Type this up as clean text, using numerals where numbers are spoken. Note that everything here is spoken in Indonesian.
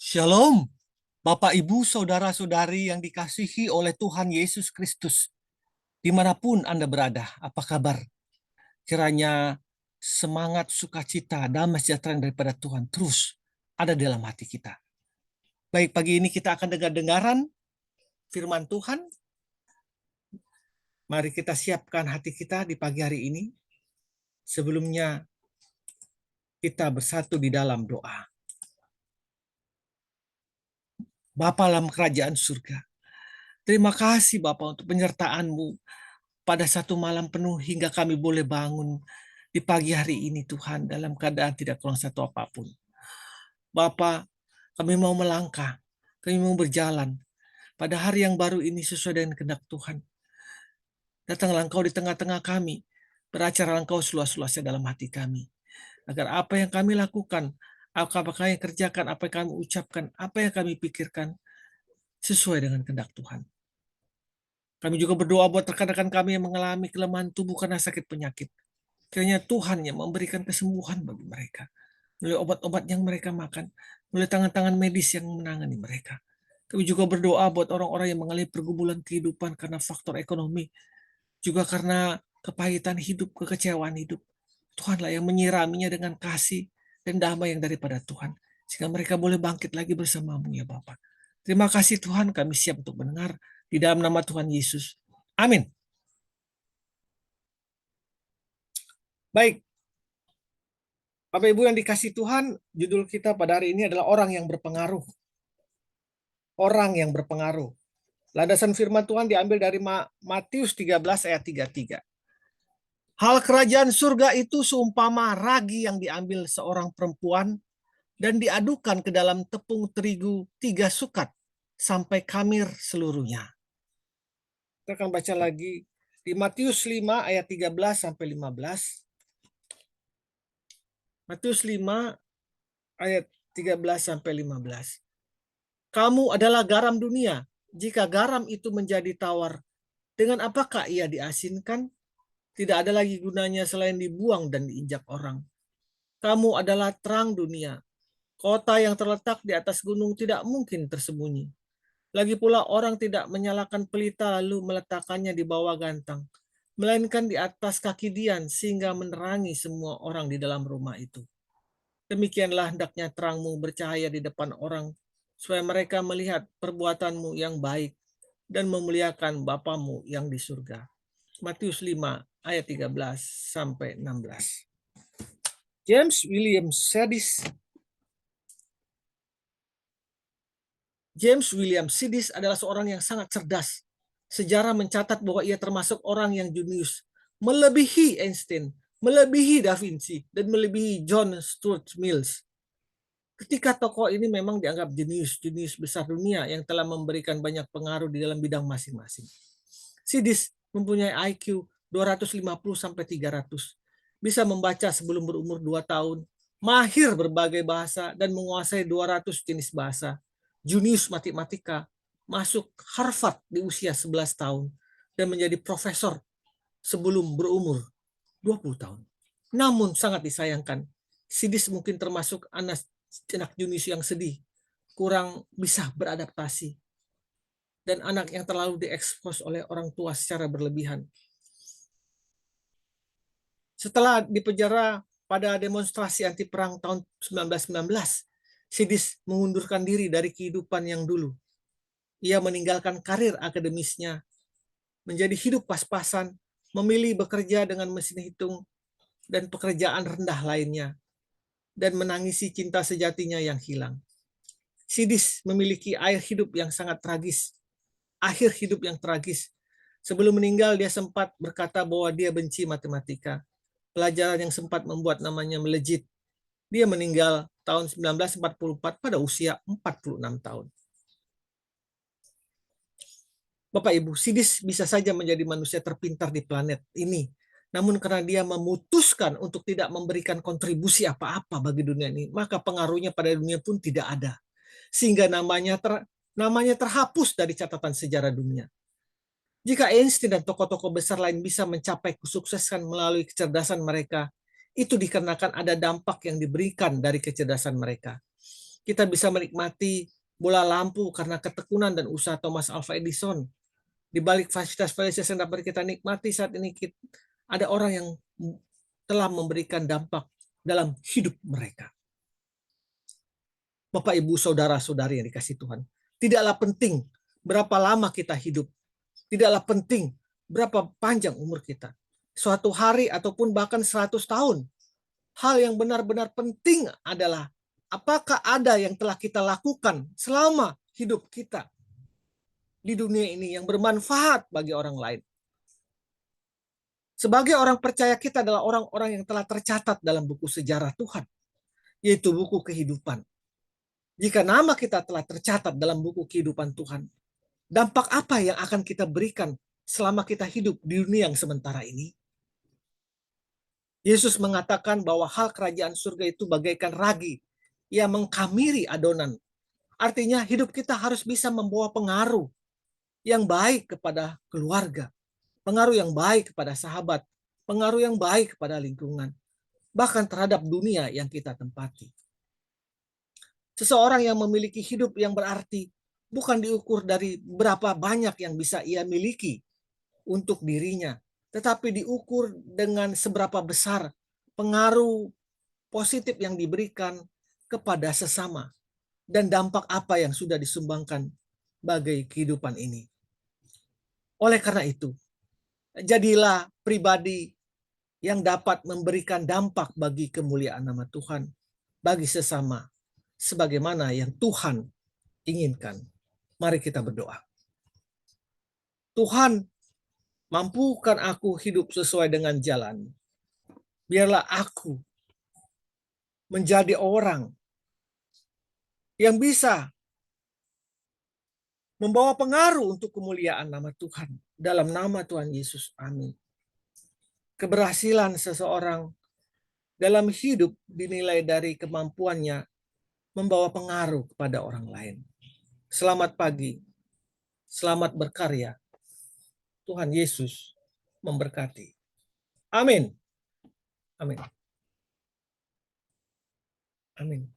Shalom, Bapak, Ibu, Saudara-saudari yang dikasihi oleh Tuhan Yesus Kristus. Dimanapun Anda berada, apa kabar? Kiranya semangat, sukacita, damai sejahtera daripada Tuhan terus ada dalam hati kita. Baik, pagi ini kita akan dengar-dengaran firman Tuhan. Mari kita siapkan hati kita di pagi hari ini. Sebelumnya kita bersatu di dalam doa. Bapa dalam kerajaan surga, terima kasih Bapa untuk penyertaan-Mu pada satu malam penuh hingga kami boleh bangun di pagi hari ini Tuhan dalam keadaan tidak kurang satu apapun. Bapa, kami mau melangkah, kami mau berjalan pada hari yang baru ini sesuai dengan kehendak Tuhan. Datanglah Engkau di tengah-tengah kami, beracara Engkau seluas-luasnya dalam hati kami. Agar apa yang kami lakukan, apa yang kerjakan, apa yang kami ucapkan, apa yang kami pikirkan, sesuai dengan kehendak Tuhan. Kami juga berdoa buat rekan-rekan kami yang mengalami kelemahan tubuh karena sakit penyakit. Kiranya Tuhan yang memberikan kesembuhan bagi mereka. Melalui obat-obat yang mereka makan. Melalui tangan-tangan medis yang menangani mereka. Kami juga berdoa buat orang-orang yang mengalami pergumulan kehidupan karena faktor ekonomi. Juga karena kepahitan hidup, kekecewaan hidup. Tuhanlah yang menyiraminya dengan kasih dan damai yang daripada Tuhan. Sehingga mereka boleh bangkit lagi bersamamu ya Bapak. Terima kasih Tuhan, kami siap untuk mendengar di dalam nama Tuhan Yesus. Amin. Baik, Bapak Ibu yang dikasih Tuhan, judul kita pada hari ini adalah orang yang berpengaruh. Orang yang berpengaruh. Landasan firman Tuhan diambil dari Matius 13 ayat 33. Hal kerajaan surga itu seumpama ragi yang diambil seorang perempuan dan diadukan ke dalam tepung terigu 3 sukat sampai khamir seluruhnya. Kita akan baca lagi di Matius 5 ayat 13 sampai 15. Matius 5 ayat 13 sampai 15. Kamu adalah garam dunia. Jika garam itu menjadi tawar, dengan apakah ia diasinkan? Tidak ada lagi gunanya selain dibuang dan diinjak orang. Kamu adalah terang dunia. Kota yang terletak di atas gunung tidak mungkin tersembunyi. Lagi pula orang tidak menyalakan pelita lalu meletakkannya di bawah gantang, melainkan di atas kaki dian sehingga menerangi semua orang di dalam rumah itu. Demikianlah hendaknya terangmu bercahaya di depan orang, supaya mereka melihat perbuatanmu yang baik dan memuliakan Bapamu yang di surga. Matius 5 ayat 13 sampai 16. James William Sidis adalah seorang yang sangat cerdas. Sejarah mencatat bahwa ia termasuk orang yang jenius, melebihi Einstein, melebihi Da Vinci, dan melebihi John Stuart Mills. Ketika tokoh ini memang dianggap jenius besar dunia yang telah memberikan banyak pengaruh di dalam bidang masing-masing. Sidis mempunyai IQ 250 sampai 300, bisa membaca sebelum berumur 2 tahun, mahir berbagai bahasa dan menguasai 200 jenis bahasa, junius matematika, masuk Harvard di usia 11 tahun dan menjadi profesor sebelum berumur 20 tahun. Namun sangat disayangkan, Sidis mungkin termasuk anak junius yang sedih, kurang bisa beradaptasi, dan anak yang terlalu diekspos oleh orang tua secara berlebihan. Setelah dipenjara pada demonstrasi anti perang tahun 1919, Sidis mengundurkan diri dari kehidupan yang dulu. Ia meninggalkan karir akademisnya, menjadi hidup pas-pasan, memilih bekerja dengan mesin hitung dan pekerjaan rendah lainnya, dan menangisi cinta sejatinya yang hilang. Sidis memiliki akhir hidup yang sangat tragis. Sebelum meninggal, dia sempat berkata bahwa dia benci matematika, pelajaran yang sempat membuat namanya melejit. Dia meninggal tahun 1944 pada usia 46 tahun. Bapak Ibu, Sidis bisa saja menjadi manusia terpintar di planet ini. Namun karena dia memutuskan untuk tidak memberikan kontribusi apa-apa bagi dunia ini, maka pengaruhnya pada dunia pun tidak ada. Sehingga namanya terhapus dari catatan sejarah dunia. Jika Einstein dan tokoh-tokoh besar lain bisa mencapai kesuksesan melalui kecerdasan mereka, itu dikarenakan ada dampak yang diberikan dari kecerdasan mereka. Kita bisa menikmati bola lampu karena ketekunan dan usaha Thomas Alva Edison. Di balik fasilitas-fasilitas yang dapat kita nikmati saat ini, ada orang yang telah memberikan dampak dalam hidup mereka. Bapak, Ibu, Saudara-saudari yang dikasihi Tuhan, tidaklah penting berapa lama kita hidup, tidaklah penting berapa panjang umur kita, suatu hari ataupun bahkan 100 tahun. Hal yang benar-benar penting adalah apakah ada yang telah kita lakukan selama hidup kita di dunia ini yang bermanfaat bagi orang lain. Sebagai orang percaya, kita adalah orang-orang yang telah tercatat dalam buku sejarah Tuhan, yaitu buku kehidupan. Jika nama kita telah tercatat dalam buku kehidupan Tuhan, dampak apa yang akan kita berikan selama kita hidup di dunia yang sementara ini? Yesus mengatakan bahwa hal kerajaan surga itu bagaikan ragi yang mengkamiri adonan. Artinya hidup kita harus bisa membawa pengaruh yang baik kepada keluarga, pengaruh yang baik kepada sahabat, pengaruh yang baik kepada lingkungan, bahkan terhadap dunia yang kita tempati. Seseorang yang memiliki hidup yang berarti bukan diukur dari berapa banyak yang bisa ia miliki untuk dirinya, tetapi diukur dengan seberapa besar pengaruh positif yang diberikan kepada sesama dan dampak apa yang sudah disumbangkan bagi kehidupan ini. Oleh karena itu, jadilah pribadi yang dapat memberikan dampak bagi kemuliaan nama Tuhan, bagi sesama, sebagaimana yang Tuhan inginkan. Mari kita berdoa. Tuhan, mampukan aku hidup sesuai dengan jalan. Biarlah aku menjadi orang yang bisa membawa pengaruh untuk kemuliaan nama Tuhan. Dalam nama Tuhan Yesus, amin. Keberhasilan seseorang dalam hidup dinilai dari kemampuannya membawa pengaruh kepada orang lain. Selamat pagi, selamat berkarya. Tuhan Yesus memberkati. Amin. Amin. Amin.